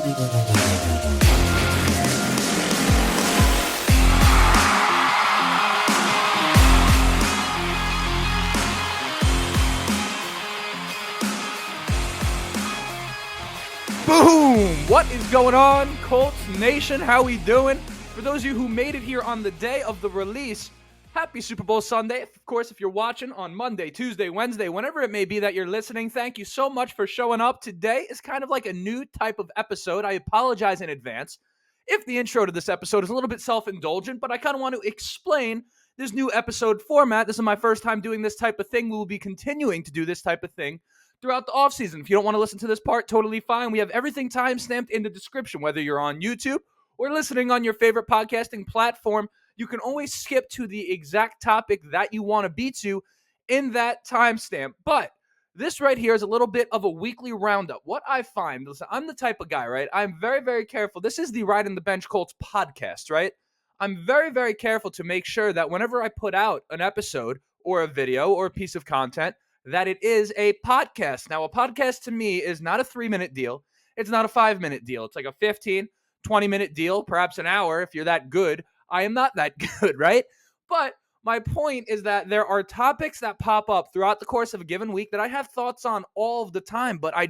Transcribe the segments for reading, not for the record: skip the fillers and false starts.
Boom! What is going on, Colts Nation? How we doing? For those of you who made it here on the day of the release, happy Super Bowl Sunday. Of course, if you're watching on Monday, Tuesday, Wednesday, whenever it may be that you're listening, thank you so much for showing up. Today is kind of like a new type of episode. I apologize in advance if the intro to this episode is a little bit self-indulgent, but I kind of want to explain this new episode format. This is my first time doing this type of thing. We will be continuing to do this type of thing throughout the offseason. If you don't want to listen to this part, totally fine. We have everything time-stamped in the description, whether you're on YouTube or listening on your favorite podcasting platform. You can always skip to the exact topic that you want to be to in that timestamp. But this right here is a little bit of a weekly roundup. What I find, listen, I'm the type of guy, right? I'm very, very careful. This is the Ride in the Bench Colts podcast, right? I'm very, very careful to make sure that whenever I put out an episode or a video or a piece of content, that it is a podcast. Now, a podcast to me is not a 3-minute deal. It's not a 5-minute deal. It's like a 15, 20-minute deal, perhaps an hour if you're that good. I am not that good, right? But my point is that there are topics that pop up throughout the course of a given week that I have thoughts on all of the time, but I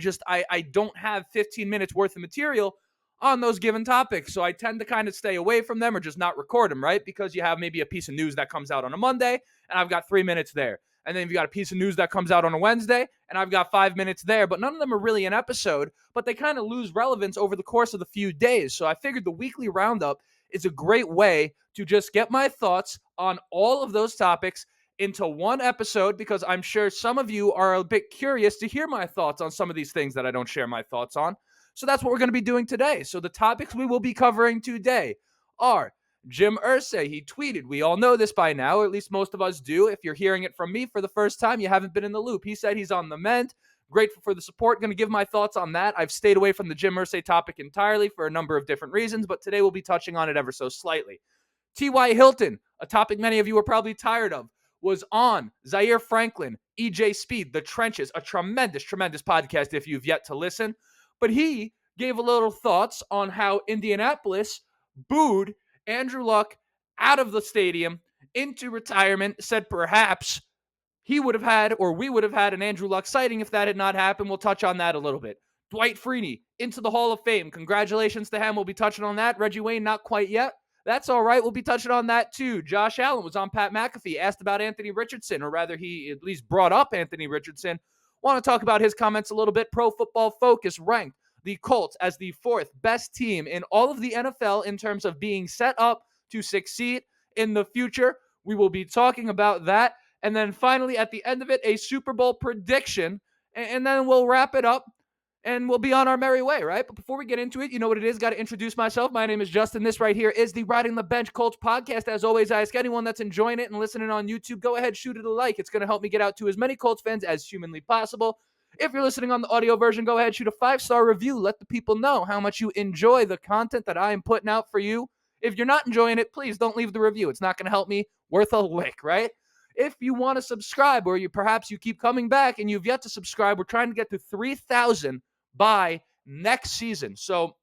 don't have 15 minutes worth of material on those given topics. So I tend to kind of stay away from them or just not record them, right? Because you have maybe a piece of news that comes out on a Monday and I've got 3 minutes there. And then you've got a piece of news that comes out on a Wednesday, and I've got 5 minutes there. But none of them are really an episode, but they kind of lose relevance over the course of the few days. So I figured the weekly roundup is a great way to just get my thoughts on all of those topics into one episode, because I'm sure some of you are a bit curious to hear my thoughts on some of these things that I don't share my thoughts on. So that's what we're going to be doing today. So the topics we will be covering today are Jim Irsay. He tweeted, we all know this by now, or at least most of us do. If you're hearing it from me for the first time, you haven't been in the loop. He said he's on the mend. Grateful for the support. Going to give my thoughts on that. I've stayed away from the Jim Irsay topic entirely for a number of different reasons, but today we'll be touching on it ever so slightly. T.Y. Hilton, a topic many of you are probably tired of, was on Zaire Franklin, E.J. Speed, The Trenches, a tremendous, tremendous podcast if you've yet to listen. But he gave a little thoughts on how Indianapolis booed Andrew Luck out of the stadium into retirement, said perhaps he would have had, or we would have had, an Andrew Luck sighting if that had not happened. We'll touch on that a little bit. Dwight Freeney into the Hall of Fame. Congratulations to him. We'll be touching on that. Reggie Wayne, not quite yet. That's all right. We'll be touching on that too. Josh Allen was on Pat McAfee, asked about Anthony Richardson, or rather he at least brought up Anthony Richardson. Want to talk about his comments a little bit. Pro Football Focus ranked the Colts as the 4th best team in all of the NFL in terms of being set up to succeed in the future. We will be talking about that. And then finally, at the end of it, a Super Bowl prediction. And then we'll wrap it up and we'll be on our merry way, right? But before we get into it, you know what it is. Got to introduce myself. My name is Justin. This right here is the Riding the Bench Colts podcast. As always, I ask anyone that's enjoying it and listening on YouTube, go ahead, shoot it a like. It's going to help me get out to as many Colts fans as humanly possible. If you're listening on the audio version, go ahead, shoot a 5-star review. Let the people know how much you enjoy the content that I am putting out for you. If you're not enjoying it, please don't leave the review. It's not going to help me worth a lick, right? If you want to subscribe, or perhaps you keep coming back and you've yet to subscribe, we're trying to get to 3,000 by next season. So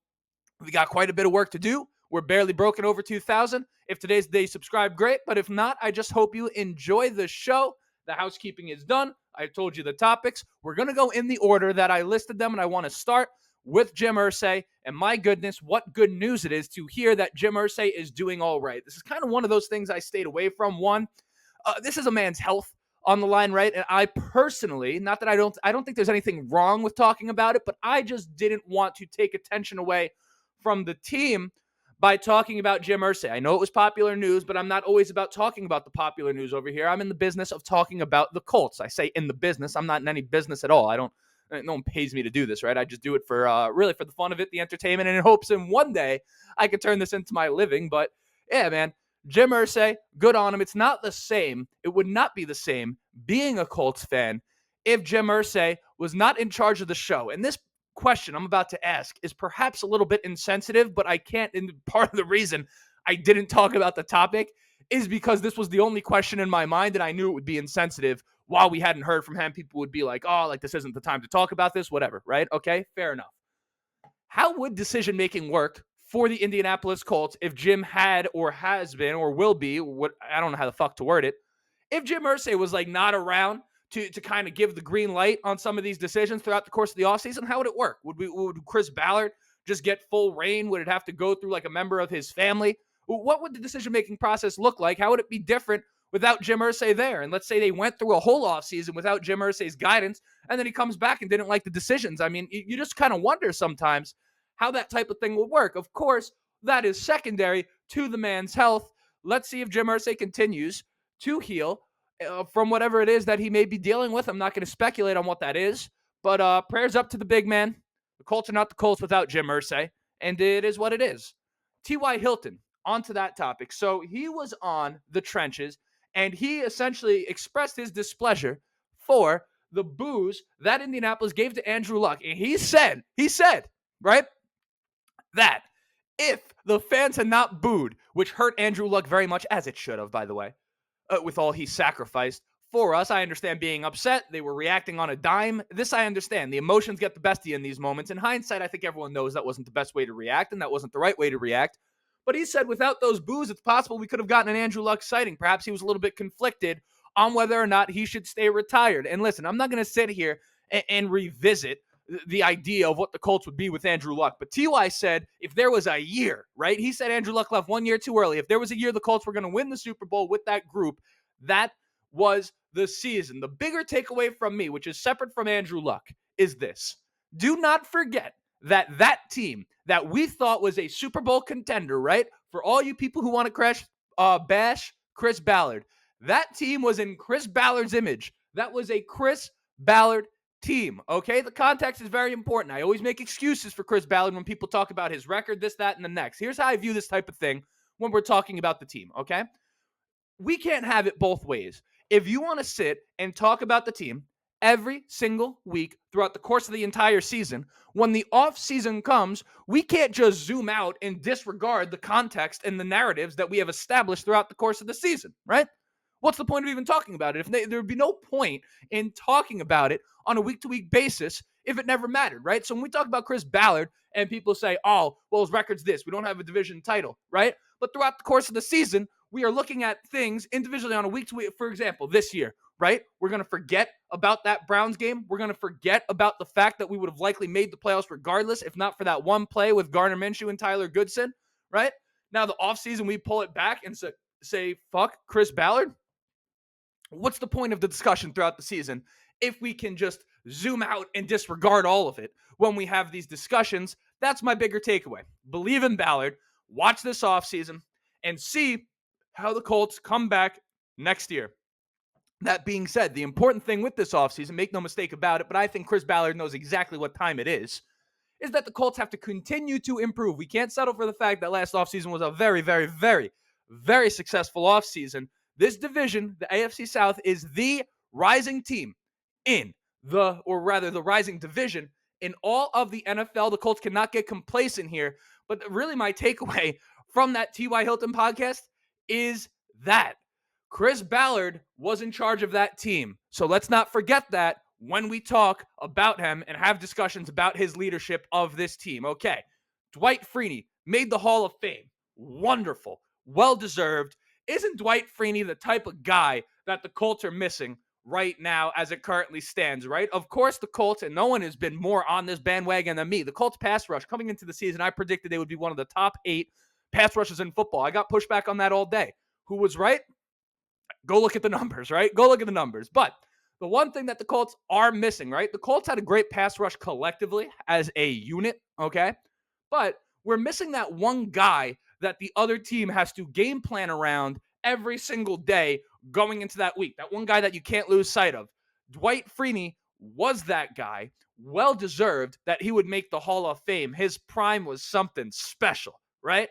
we got quite a bit of work to do. We're barely broken over 2,000. If today's the day, subscribe, great. But if not, I just hope you enjoy the show. The housekeeping is done. I told you the topics. We're going to go in the order that I listed them, and I want to start with Jim Irsay. And my goodness, what good news it is to hear that Jim Irsay is doing all right. This is kind of one of those things I stayed away from. One, this is a man's health on the line, right? And I personally, not that I don't think there's anything wrong with talking about it, but I just didn't want to take attention away from the team by talking about Jim Irsay. I know it was popular news, but I'm not always about talking about the popular news over here. I'm in the business of talking about the Colts. I say in the business. I'm not in any business at all. No one pays me to do this, right? I just do it for really for the fun of it, the entertainment, and in hopes in one day I could turn this into my living. But yeah, man, Jim Irsay, good on him. It's not the same. It would not be the same being a Colts fan if Jim Irsay was not in charge of the show. And this question I'm about to ask is perhaps a little bit insensitive, but I can't. And part of the reason I didn't talk about the topic is because this was the only question in my mind, and I knew it would be insensitive. While we hadn't heard from him, people would be like, oh, like this isn't the time to talk about this, whatever, right? Okay, fair enough. How would decision making work for the Indianapolis Colts if Jim had or has been or will be, what I don't know how the fuck to word it, if Jim Irsay was like not around to kind of give the green light on some of these decisions throughout the course of the offseason, how would it work? Would Chris Ballard just get full reign? Would it have to go through like a member of his family? What would the decision-making process look like? How would it be different without Jim Irsay there? And let's say they went through a whole offseason without Jim Irsay's guidance, and then he comes back and didn't like the decisions. I mean, you just kind of wonder sometimes how that type of thing would work. Of course, that is secondary to the man's health. Let's see if Jim Irsay continues to heal from whatever it is that he may be dealing with. I'm not going to speculate on what that is, but prayers up to the big man. The Colts are not the Colts without Jim Irsay, and it is what it is. T.Y. Hilton, onto that topic. So he was on the trenches, and he essentially expressed his displeasure for the boos that Indianapolis gave to Andrew Luck. And he said, right, that if the fans had not booed, which hurt Andrew Luck very much, as it should have, by the way, with all he sacrificed for us. I understand being upset. They were reacting on a dime. This I understand. The emotions get the best of you in these moments. In hindsight, I think everyone knows that wasn't the best way to react, and that wasn't the right way to react. But he said without those boos, it's possible we could have gotten an Andrew Luck sighting. Perhaps he was a little bit conflicted on whether or not he should stay retired. And listen, I'm not going to sit here and revisit the idea of what the Colts would be with Andrew Luck. But T.Y. said if there was a year, right? He said Andrew Luck left 1 year too early. If there was a year the Colts were going to win the Super Bowl with that group, that was the season. The bigger takeaway from me, which is separate from Andrew Luck, is this. Do not forget that team that we thought was a Super Bowl contender, right? For all you people who want to bash Chris Ballard, that team was in Chris Ballard's image. That was a Chris Ballard team, okay? The context is very important. I always make excuses for Chris Ballard when people talk about his record, this, that, and the next. Here's how I view this type of thing when we're talking about the team, okay? We can't have it both ways. If you want to sit and talk about the team every single week throughout the course of the entire season, when the off season comes, we can't just zoom out and disregard the context and the narratives that we have established throughout the course of the season, right? What's the point of even talking about it? There would be no point in talking about it on a week-to-week basis if it never mattered, right? So when we talk about Chris Ballard and people say, oh, well, his record's this. We don't have a division title, right? But throughout the course of the season, we are looking at things individually on a week-to-week. For example, this year, right? We're going to forget about that Browns game. We're going to forget about the fact that we would have likely made the playoffs regardless, if not for that one play with Gardner Minshew and Tyler Goodson, right? Now, the offseason, we pull it back and say, fuck Chris Ballard. What's the point of the discussion throughout the season if we can just zoom out and disregard all of it when we have these discussions? That's my bigger takeaway. Believe in Ballard, watch this offseason, and see how the Colts come back next year. That being said, the important thing with this offseason, make no mistake about it, but I think Chris Ballard knows exactly what time it is that the Colts have to continue to improve. We can't settle for the fact that last offseason was a very, very, very, very successful offseason. This division, the AFC South, is the rising team the rising division in all of the NFL. The Colts cannot get complacent here. But really my takeaway from that T.Y. Hilton podcast is that Chris Ballard was in charge of that team. So let's not forget that when we talk about him and have discussions about his leadership of this team. Okay, Dwight Freeney made the Hall of Fame. Wonderful. Well-deserved. Isn't Dwight Freeney the type of guy that the Colts are missing right now as it currently stands, right? Of course, the Colts, and no one has been more on this bandwagon than me. The Colts pass rush coming into the season, I predicted they would be one of the top 8 pass rushes in football. I got pushback on that all day. Who was right? Go look at the numbers, right? Go look at the numbers. But the one thing that the Colts are missing, right? The Colts had a great pass rush collectively as a unit, okay? But we're missing that one guy that the other team has to game plan around every single day going into that week. That one guy that you can't lose sight of. Dwight Freeney was that guy. Well-deserved that he would make the Hall of Fame. His prime was something special, right?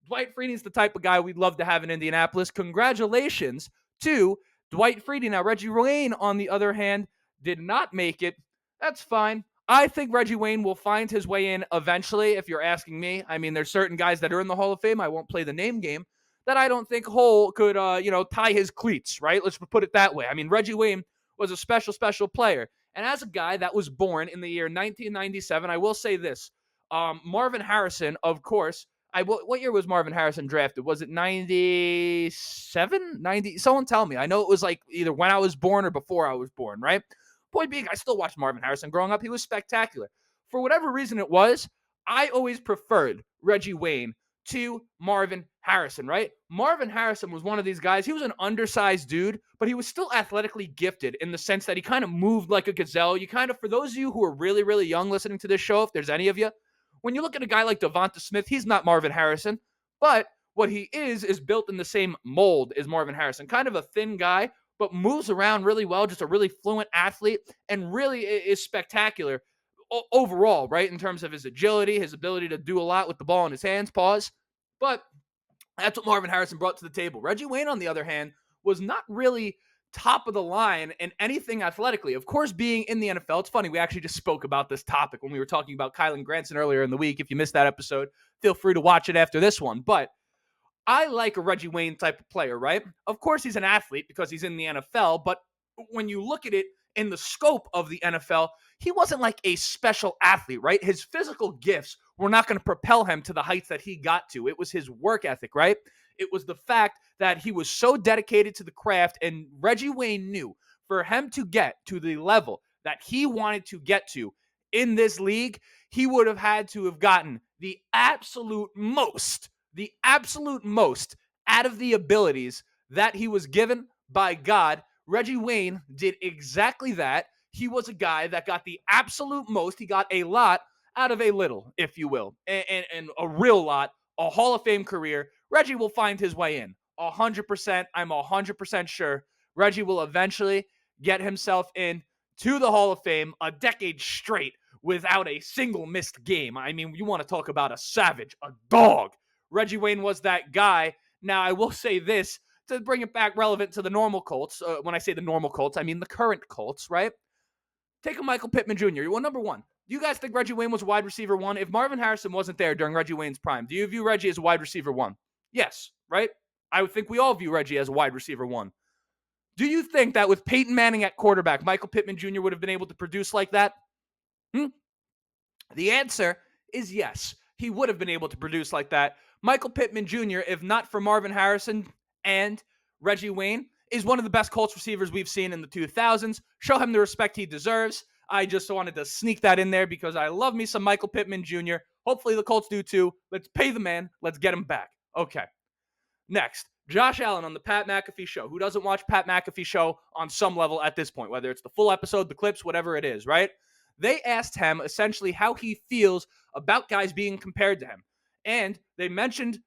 Dwight Freeney's the type of guy we'd love to have in Indianapolis. Congratulations to Dwight Freeney. Now, Reggie Wayne, on the other hand, did not make it. That's fine. I think Reggie Wayne will find his way in eventually, if you're asking me. I mean, there's certain guys that are in the Hall of Fame. I won't play the name game. That I don't think Hole could, tie his cleats, right? Let's put it that way. I mean, Reggie Wayne was a special, special player. And as a guy that was born in the year 1997, I will say this. Marvin Harrison, of course. What year was Marvin Harrison drafted? Was it 97? 90? Someone tell me. I know it was like either when I was born or before I was born, right? Point being, I still watched Marvin Harrison growing up. He was spectacular. For whatever reason it was, I always preferred Reggie Wayne to Marvin Harrison, right? Marvin Harrison was one of these guys. He was an undersized dude, but he was still athletically gifted in the sense that he kind of moved like a gazelle. You kind of, for those of you who are really, really young listening to this show, if there's any of you, when you look at a guy like Devonta Smith, he's not Marvin Harrison, but what he is built in the same mold as Marvin Harrison. Kind of a thin guy, but moves around really well, just a really fluent athlete, and really is spectacular overall, right? In terms of his agility, his ability to do a lot with the ball in his hands, paws. But that's what Marvin Harrison brought to the table. Reggie Wayne, on the other hand, was not really top of the line in anything athletically. Of course, being in the NFL, it's funny, we actually just spoke about this topic when we were talking about Kylan Granson earlier in the week. If you missed that episode, feel free to watch it after this one. But I like a Reggie Wayne type of player, right? Of course, he's an athlete because he's in the NFL, but when you look at it in the scope of the NFL, he wasn't like a special athlete, right? His physical gifts were not going to propel him to the heights that he got to. It was his work ethic, right? It was the fact that he was so dedicated to the craft, and Reggie Wayne knew for him to get to the level that he wanted to get to in this league, he would have had to have gotten the absolute most out of the abilities that he was given by God. Reggie Wayne did exactly that. He was a guy that got the absolute most. He got a lot out of a little, if you will, and a real lot, a Hall of Fame career. Reggie will find his way in. 100%. I'm 100% sure Reggie will eventually get himself in to the Hall of Fame a decade straight without a single missed game. I mean, you want to talk about a savage, a dog. Reggie Wayne was that guy. Now, I will say this to bring it back relevant to the normal Colts. When I say the normal Colts, I mean the current Colts, right? Take a Michael Pittman Jr. Well, number one, do you guys think Reggie Wayne was wide receiver one? If Marvin Harrison wasn't there during Reggie Wayne's prime, do you view Reggie as wide receiver one? Yes, right? I would think we all view Reggie as wide receiver one. Do you think that with Peyton Manning at quarterback, Michael Pittman Jr. would have been able to produce like that? The answer is yes. He would have been able to produce like that. Michael Pittman Jr., if not for Marvin Harrison and Reggie Wayne, is one of the best Colts receivers we've seen in the 2000s. Show him the respect he deserves. I just wanted to sneak that in there because I love me some Michael Pittman Jr. Hopefully the Colts do too. Let's pay the man. Let's get him back. Okay. Next, Josh Allen on the Pat McAfee show. Who doesn't watch Pat McAfee show on some level at this point, whether it's the full episode, the clips, whatever it is, right? They asked him essentially how he feels about guys being compared to him. And they mentioned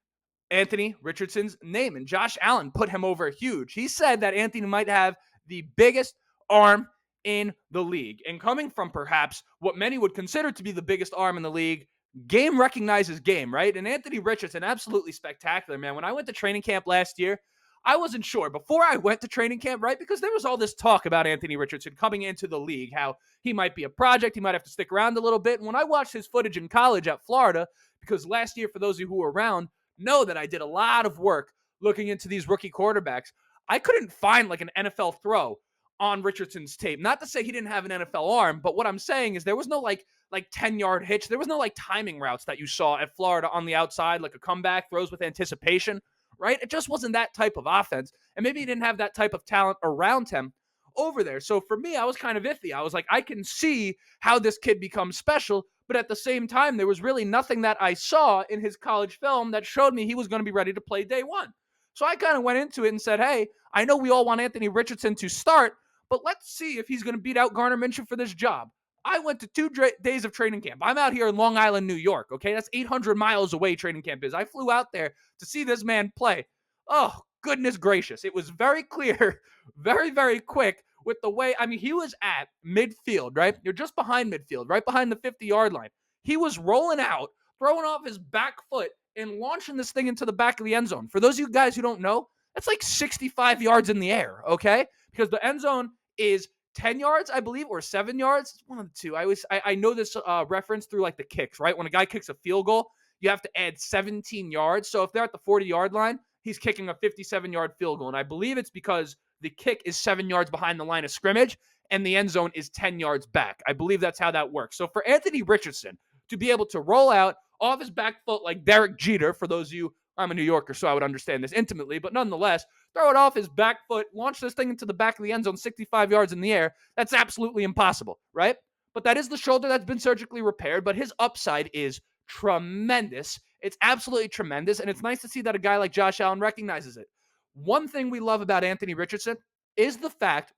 Anthony Richardson's name, and Josh Allen put him over huge. He said that Anthony might have the biggest arm in the league. And coming from perhaps what many would consider to be the biggest arm in the league, game recognizes game, right? And Anthony Richardson, absolutely spectacular, man. When I went to training camp last year, I wasn't sure before I went to training camp, right? Because there was all this talk about Anthony Richardson coming into the league, how he might be a project, he might have to stick around a little bit. And when I watched his footage in college at Florida, because last year, for those of you who were around, know that I did a lot of work looking into these rookie quarterbacks, I couldn't find like an NFL throw on Richardson's tape. Not to say he didn't have an NFL arm, but what I'm saying is there was no like 10-yard hitch. There was no like timing routes that you saw at Florida on the outside, like a comeback, throws with anticipation, right? It just wasn't that type of offense. And maybe he didn't have that type of talent around him over there. So for me, I was kind of iffy. I was like, I can see how this kid becomes special, but at the same time, there was really nothing that I saw in his college film that showed me he was going to be ready to play day one. So I kind of went into it and said, hey, I know we all want Anthony Richardson to start, but let's see if he's going to beat out Gardner Minshew for this job. I went to 2 days of training camp. I'm out here in Long Island, New York, okay? That's 800 miles away training camp is. I flew out there to see this man play. Oh, goodness gracious. It was very clear, very, very quick with the way, I mean, he was at midfield, right? You're just behind midfield, right behind the 50-yard line. He was rolling out, throwing off his back foot, and launching this thing into the back of the end zone. For those of you guys who don't know, that's like 65 yards in the air, okay? Because the end zone is 10 yards, I believe, or 7 yards. It's one of the two. I know this reference through like the kicks, right? When a guy kicks a field goal, you have to add 17 yards. So if they're at the 40-yard line, he's kicking a 57-yard field goal. And I believe it's because the kick is 7 yards behind the line of scrimmage and the end zone is 10 yards back. I believe that's how that works. So for Anthony Richardson to be able to roll out off his back foot like Derek Jeter. For those of you, I'm a New Yorker, so I would understand this intimately, but nonetheless, throw it off his back foot, launch this thing into the back of the end zone 65 yards in the air. That's absolutely impossible, right? But that is the shoulder that's been surgically repaired, but his upside is tremendous. It's absolutely tremendous, and it's nice to see that a guy like Josh Allen recognizes it. One thing we love about Anthony Richardson is the fact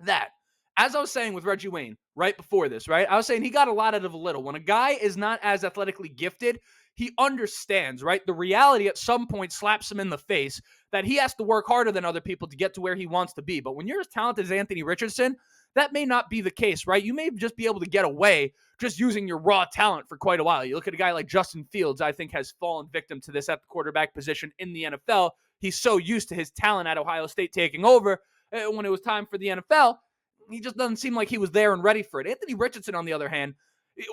that, as I was saying with Reggie Wayne right before this, right? I was saying he got a lot out of a little. When a guy is not as athletically gifted, he understands, right? The reality at some point slaps him in the face that he has to work harder than other people to get to where he wants to be. But when you're as talented as Anthony Richardson, that may not be the case, right? You may just be able to get away just using your raw talent for quite a while. You look at a guy like Justin Fields, I think has fallen victim to this at the quarterback position in the NFL. He's so used to his talent at Ohio State taking over when it was time for the NFL. He just doesn't seem like he was there and ready for it. Anthony Richardson, on the other hand,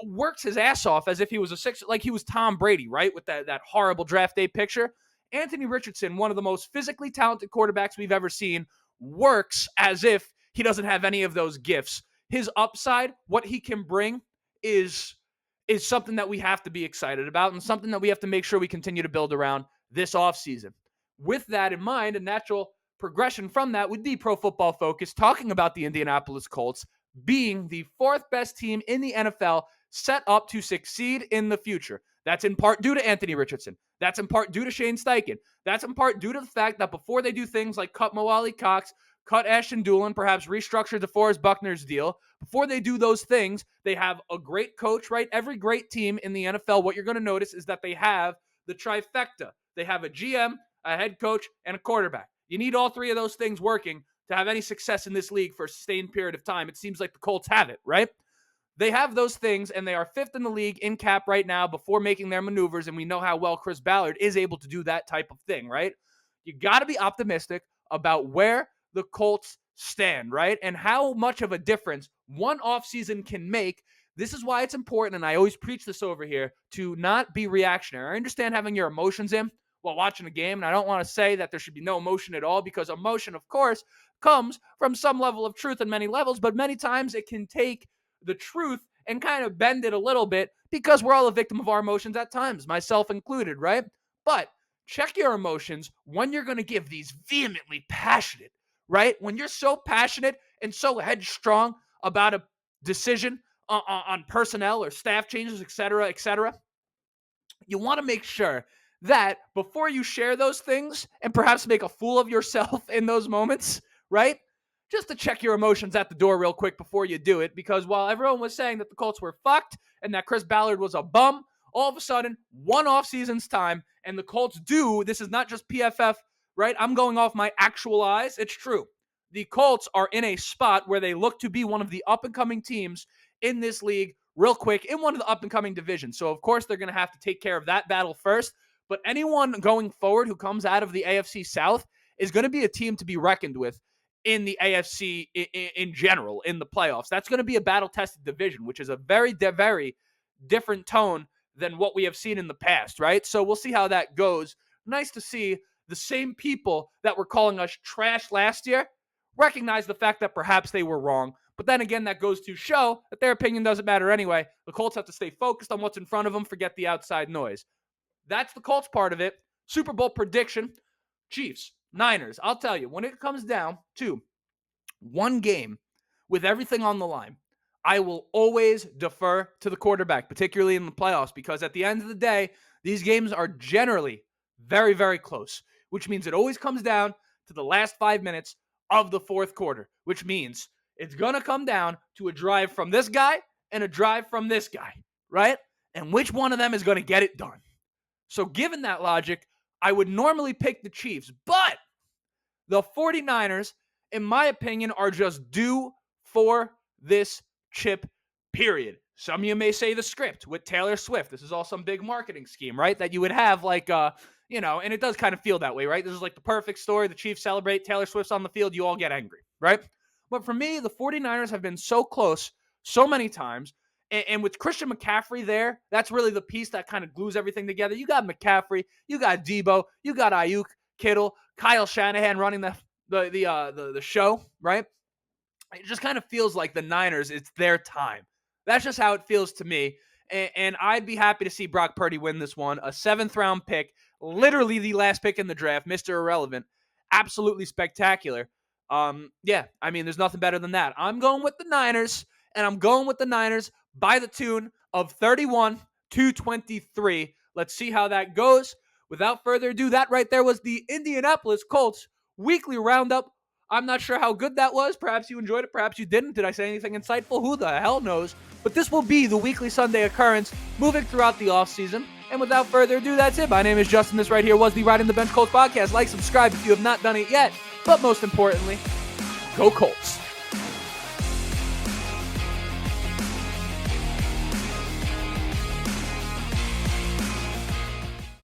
works his ass off as if he was a six, like he was Tom Brady, right? With that horrible draft day picture. Anthony Richardson, one of the most physically talented quarterbacks we've ever seen, works as if he doesn't have any of those gifts. His upside, what he can bring, is something that we have to be excited about and something that we have to make sure we continue to build around this offseason. With that in mind, a natural progression from that would be Pro Football Focus talking about the Indianapolis Colts being the fourth best team in the NFL set up to succeed in the future. That's in part due to Anthony Richardson. That's in part due to Shane Steichen. That's in part due to the fact that before they do things like cut Mo Alley-Cox, cut Ashton Doolin, perhaps restructure DeForest Buckner's deal, before they do those things, they have a great coach, right? Every great team in the NFL, what you're going to notice is that they have the trifecta. They have a GM, a head coach, and a quarterback. You need all three of those things working to have any success in this league for a sustained period of time. It seems like the Colts have it, right? They have those things, and they are fifth in the league in cap right now before making their maneuvers, and we know how well Chris Ballard is able to do that type of thing, right? You got to be optimistic about where the Colts stand, right? And how much of a difference one offseason can make. This is why it's important, and I always preach this over here, to not be reactionary. I understand having your emotions in while watching a game, and I don't want to say that there should be no emotion at all, because emotion, of course, comes from some level of truth in many levels, but many times it can take the truth and kind of bend it a little bit, because we're all a victim of our emotions at times, myself included, right? But check your emotions when you're going to give these vehemently passionate, right? When you're so passionate and so headstrong about a decision on personnel or staff changes, et cetera, you want to make sure that before you share those things and perhaps make a fool of yourself in those moments, right? Just to check your emotions at the door real quick before you do it, because while everyone was saying that the Colts were fucked and that Chris Ballard was a bum, all of a sudden, one off season's time, and the Colts do, this is not just PFF, right? I'm going off my actual eyes. It's true. The Colts are in a spot where they look to be one of the up-and-coming teams in this league real quick in one of the up-and-coming divisions. So, of course, they're going to have to take care of that battle first. But anyone going forward who comes out of the AFC South is going to be a team to be reckoned with in the AFC in general, in the playoffs. That's going to be a battle-tested division, which is a very, very different tone than what we have seen in the past, right? So we'll see how that goes. Nice to see the same people that were calling us trash last year recognize the fact that perhaps they were wrong. But then again, that goes to show that their opinion doesn't matter anyway. The Colts have to stay focused on what's in front of them, forget the outside noise. That's the Colts part of it. Super Bowl prediction, Chiefs, Niners. I'll tell you, when it comes down to one game with everything on the line, I will always defer to the quarterback, particularly in the playoffs, because at the end of the day, these games are generally very, very close, which means it always comes down to the last 5 minutes of the fourth quarter, which means it's going to come down to a drive from this guy and a drive from this guy, right? And which one of them is going to get it done? So given that logic, I would normally pick the Chiefs, but the 49ers, in my opinion, are just due for this chip, period. Some of you may say the script with Taylor Swift. This is all some big marketing scheme, right? That you would have like, and it does kind of feel that way, right? This is like the perfect story. The Chiefs celebrate, Taylor Swift's on the field, you all get angry, right? But for me, the 49ers have been so close so many times. And with Christian McCaffrey there, that's really the piece that kind of glues everything together. You got McCaffrey, you got Debo, you got Ayuk, Kittle, Kyle Shanahan running the show, right? It just kind of feels like the Niners, it's their time. That's just how it feels to me. And I'd be happy to see Brock Purdy win this one. A 7th-round pick, literally the last pick in the draft, Mr. Irrelevant. Absolutely spectacular. Yeah, I mean, there's nothing better than that. I'm going with the Niners, and I'm going with the Niners by the tune of 31-23. Let's see how that goes. Without further ado, that right there was the Indianapolis Colts weekly roundup. I'm not sure how good that was. Perhaps you enjoyed it. Perhaps you didn't. Did I say anything insightful? Who the hell knows? But this will be the weekly Sunday occurrence moving throughout the offseason. And without further ado, that's it. My name is Justin. This right here was the Riding the Bench Colts podcast. Like, subscribe if you have not done it yet. But most importantly, go Colts.